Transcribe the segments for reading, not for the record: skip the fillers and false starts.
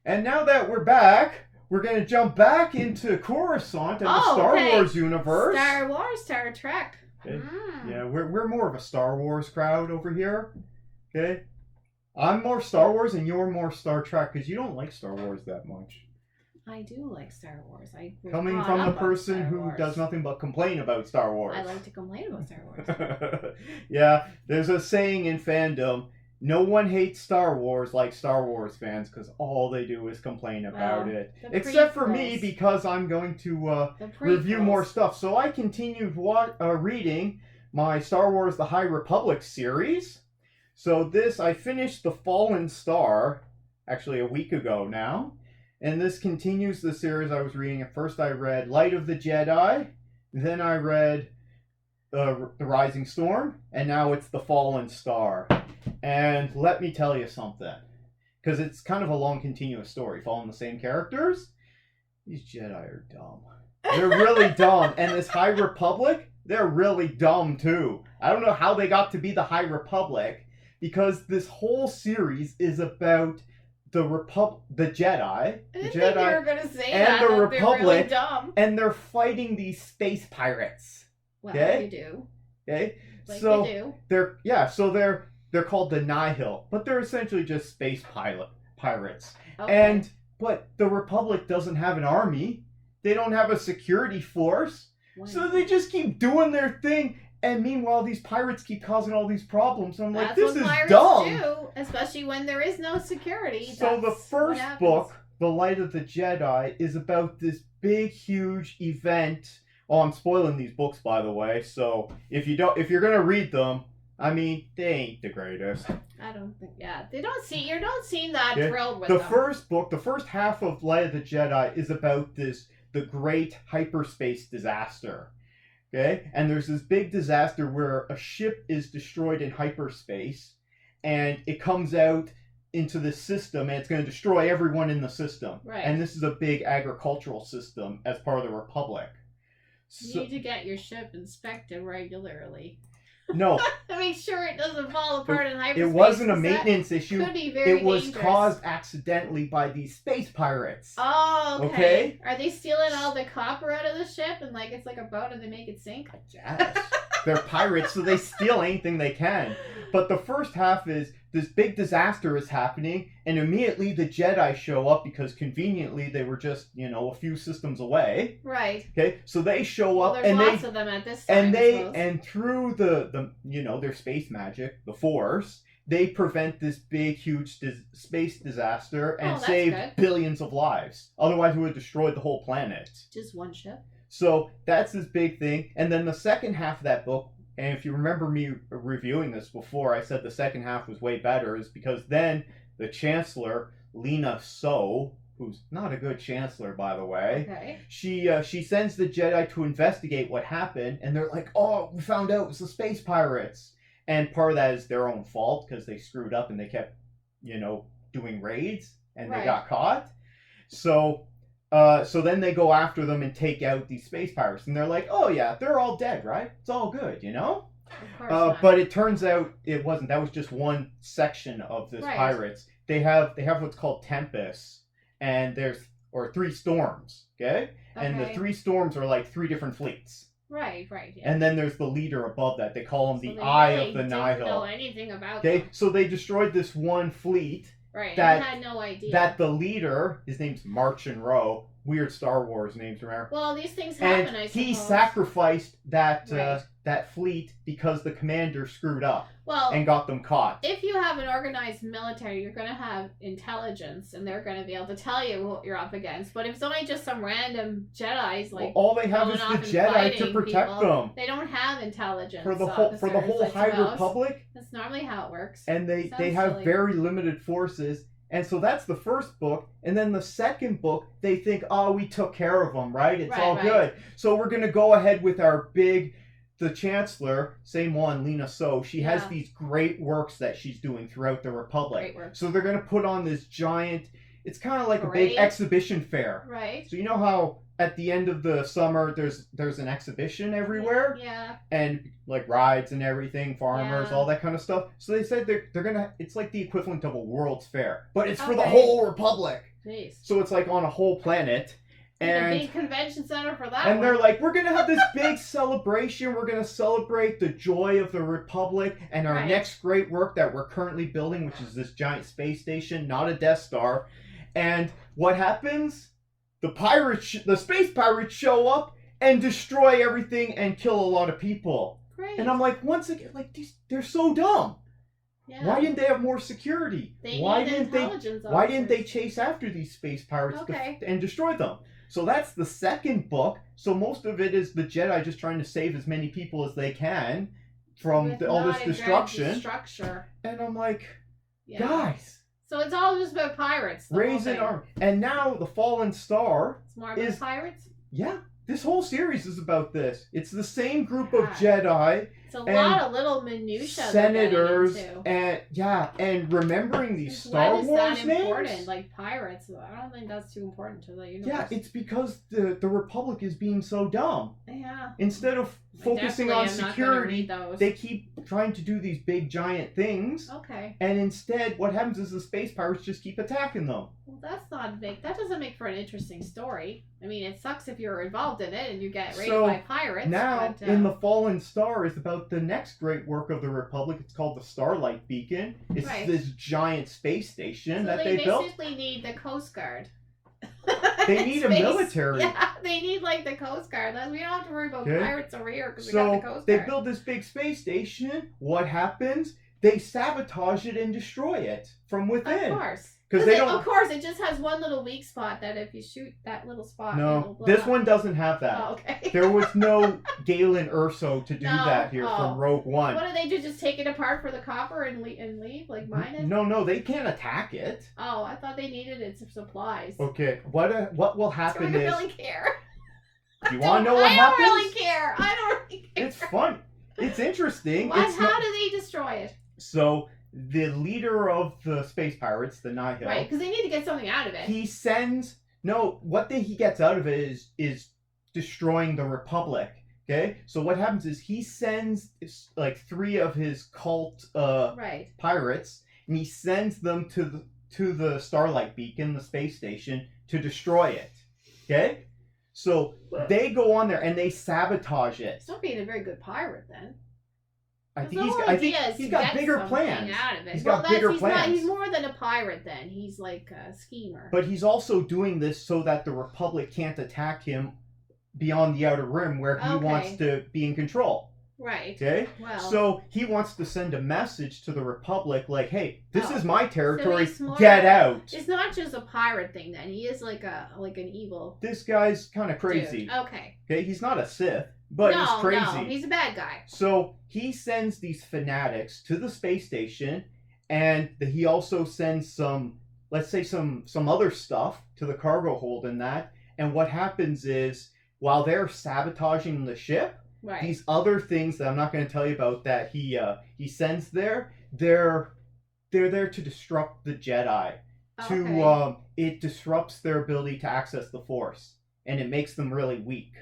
And now that we're back, we're going to jump back into Coruscant and the Star Wars universe. Star Wars, Star Trek. Okay. Yeah, we're more of a Star Wars crowd over here. Okay. I'm more Star Wars and you're more Star Trek because you don't like Star Wars that much. I do like Star Wars. Coming from the person who does nothing but complain about Star Wars. I like to complain about Star Wars. Yeah, there's a saying in fandom, no one hates Star Wars like Star Wars fans because all they do is complain about it. Except for me because I'm going to review more stuff. So I continued reading my Star Wars The High Republic series. So I finished The Fallen Star actually a week ago now. And this continues the series I was reading. At first I read Light of the Jedi, then I read The Rising Storm, and now it's The Fallen Star. And let me tell you something, because it's kind of a long continuous story following the same characters. These Jedi are dumb. They're really dumb. And this High Republic, they're really dumb too. I don't know how they got to be the High Republic, because this whole series is about the Jedi, I didn't think you were gonna say and that, the Republic, really dumb. And they're fighting these space pirates. Well, okay? You do. Okay, like so you do. They're called the Nihil, but they're essentially just space pirates. Okay. But the Republic doesn't have an army. They don't have a security force, so they just keep doing their thing. And meanwhile, these pirates keep causing all these problems. And I'm like, this is dumb. Do, especially when there is no security. So the first book, The Light of the Jedi, is about this big, huge event. Oh, I'm spoiling these books, by the way. So if you're gonna read them, I mean, they ain't the greatest. I don't think. Yeah, you don't seem that thrilled with them. The first half of Light of the Jedi is about the great hyperspace disaster. Okay, and there's this big disaster where a ship is destroyed in hyperspace, and it comes out into the system, and it's going to destroy everyone in the system. Right. And this is a big agricultural system as part of the Republic. You need to get your ship inspected regularly. No. To make sure it doesn't fall apart in hyperspace. It wasn't a maintenance issue. Could be very dangerous. It was caused accidentally by these space pirates. Oh, okay. Are they stealing all the copper out of the ship and it's like a boat and they make it sink? Yes. They're pirates, so they steal anything they can. But the first half is this big disaster is happening, and immediately the Jedi show up because conveniently they were just, a few systems away. Right. Okay, so they show up, and lots of them at this time. And through the their space magic, the Force, they prevent this big, huge space disaster and save billions of lives. Otherwise, it would have destroyed the whole planet. Just one ship. So that's this big thing. And then the second half of that book, and if you remember me reviewing this before, I said the second half was way better, is because then the Chancellor, Lina Soh, who's not a good Chancellor, by the way, she sends the Jedi to investigate what happened, and they're like, oh, we found out it was the space pirates. And part of that is their own fault, because they screwed up and they kept, doing raids, and they got caught. So then they go after them and take out these space pirates, and they're like, "Oh yeah, they're all dead, right? It's all good, Of course not. But it turns out it wasn't. That was just one section of this pirates. They have what's called tempests, and there's three storms. Okay, and the three storms are like three different fleets. Right. Yeah. And then there's the leader above that. They call him the Eye of the Nihil. Didn't know anything about Okay, so they destroyed this one fleet. Right, I had no idea. That the leader, his name's Marchion Ro, weird Star Wars names, remember? Well, these things happen, and I suppose. he sacrificed that fleet because the commander screwed up and got them caught. If you have an organized military, you're going to have intelligence, and they're going to be able to tell you what you're up against. But if it's only just some random Jedis, all they have is the Jedi to protect them. They don't have intelligence. For the whole High Republic, that's normally how it works. And they have very limited forces. And so that's the first book. And then the second book, they think, oh, we took care of them, right? It's all good. So we're going to go ahead with the Chancellor, same one, Lina Soh. She has these great works that she's doing throughout the Republic. So they're going to put on this giant, it's kind of like a big exhibition fair. Right. So you know how at the end of the summer, there's an exhibition everywhere? Yeah. And like rides and everything, farmers, all that kind of stuff. So they said they're gonna, it's like the equivalent of a World's Fair, but it's for the whole Republic. Jeez. So it's like on a whole planet. And a big convention center for that. And they're like, we're gonna have this big celebration. We're gonna celebrate the joy of the Republic and our next great work that we're currently building, which is this giant space station, not a Death Star. And what happens? The space pirates show up and destroy everything and kill a lot of people. Great. And I'm like, once again, like they're so dumb. Yeah. Why didn't they have more security? Why didn't they chase after these space pirates and destroy them? So that's the second book. So most of it is the Jedi just trying to save as many people as they can from all this destruction. Structure. And I'm like, guys. So it's all just about pirates. Raising arm. And now the Fallen Star. It's more about pirates? Yeah. This whole series is about this. It's the same group of Jedi. It's a lot of little minutiae. Senators and remembering these Star Wars names. Why is that important? Like pirates. I don't think that's too important to the universe. Yeah, it's because the Republic is being so dumb. Yeah. Instead of focusing on security, they keep trying to do these big giant things. Okay. And instead, what happens is the space pirates just keep attacking them. Well, that's not big. That doesn't make for an interesting story. I mean, it sucks if you're involved in it and you get raided by pirates. Now, in the Fallen Star is about the next great work of the Republic. It's called the Starlight Beacon. It's this giant space station that they built. They basically need the Coast Guard. They need a military. Yeah, they need like the Coast Guard. We don't have to worry about pirates over here because we got the Coast Guard. They build this big space station. What happens? They sabotage it and destroy it from within. Of course. Of course, it just has one little weak spot that if you shoot that little spot, no, this one doesn't have that. Oh, okay. There was no Galen Erso to do that here from Rogue One. What do they do? Just take it apart for the copper and leave, like mine is? No, they can't attack it. Oh, I thought they needed its supplies. Okay, what will happen is... I don't really care. Do you want to know what happens? I don't really care. I don't really care. It's fun. It's interesting. How do they destroy it? So... the leader of the space pirates, the Nihil. Right, because they need to get something out of it. He sends... No, he gets out of it is destroying the Republic. Okay? So what happens is he sends like 3 of his cult pirates, and he sends them to the Starlight Beacon, the space station, to destroy it. Okay? So they go on there and they sabotage it. He's not being a very good pirate then. I think he's got bigger plans. He's got bigger plans. He's more than a pirate then. He's like a schemer. But he's also doing this so that the Republic can't attack him beyond the Outer Rim where he wants to be in control. Right. Okay? Well. So he wants to send a message to the Republic like, hey, this is my territory. So get out. It's not just a pirate thing then. He is like an evil. This guy's kind of crazy. Dude. Okay. Okay, he's not a Sith. But he's crazy. No, he's a bad guy. So he sends these fanatics to the space station, and he also sends some other stuff to the cargo hold and that. And what happens is, while they're sabotaging the ship, these other things that I'm not going to tell you about that he sends there, they're there to disrupt the Jedi. Okay. It disrupts their ability to access the Force, and it makes them really weak.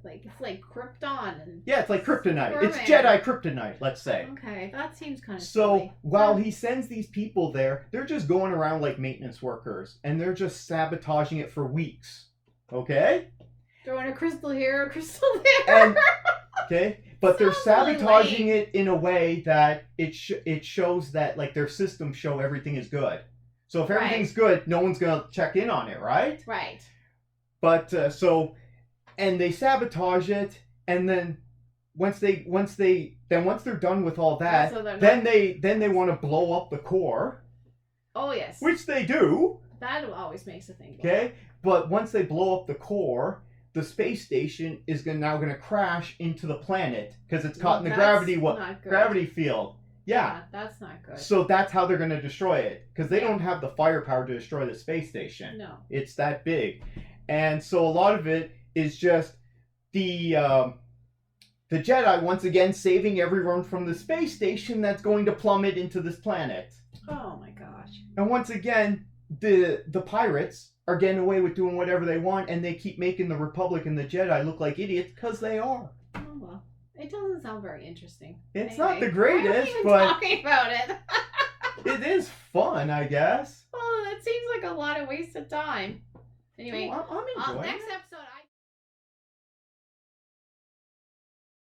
It's like Krypton. Yeah, it's like kryptonite. It's Jedi kryptonite, let's say. Okay, that seems kind of silly. While he sends these people there, they're just going around like maintenance workers, and they're just sabotaging it for weeks. Okay? Throwing a crystal here, a crystal there. But they're sabotaging it in a way that it shows that like their systems show everything is good. So if everything's good, no one's gonna check in on it, right? Right. But and they sabotage it, and then once they're done with all that, then they want to blow up the core. Oh yes. Which they do. That always makes a thing. Okay, but once they blow up the core, the space station is now going to crash into the planet because it's caught in the gravity field. Yeah, that's not good. So that's how they're going to destroy it because they don't have the firepower to destroy the space station. No, it's that big, and so a lot of it is just the Jedi once again saving everyone from the space station that's going to plummet into this planet. Oh my gosh. And once again, the pirates are getting away with doing whatever they want, and they keep making the Republic and the Jedi look like idiots because they are. Oh well. It doesn't sound very interesting. It's not the greatest, but talking about it. It is fun, I guess. Well, it seems like a lot of wasted time. Anyway, I'm enjoying next it. episode.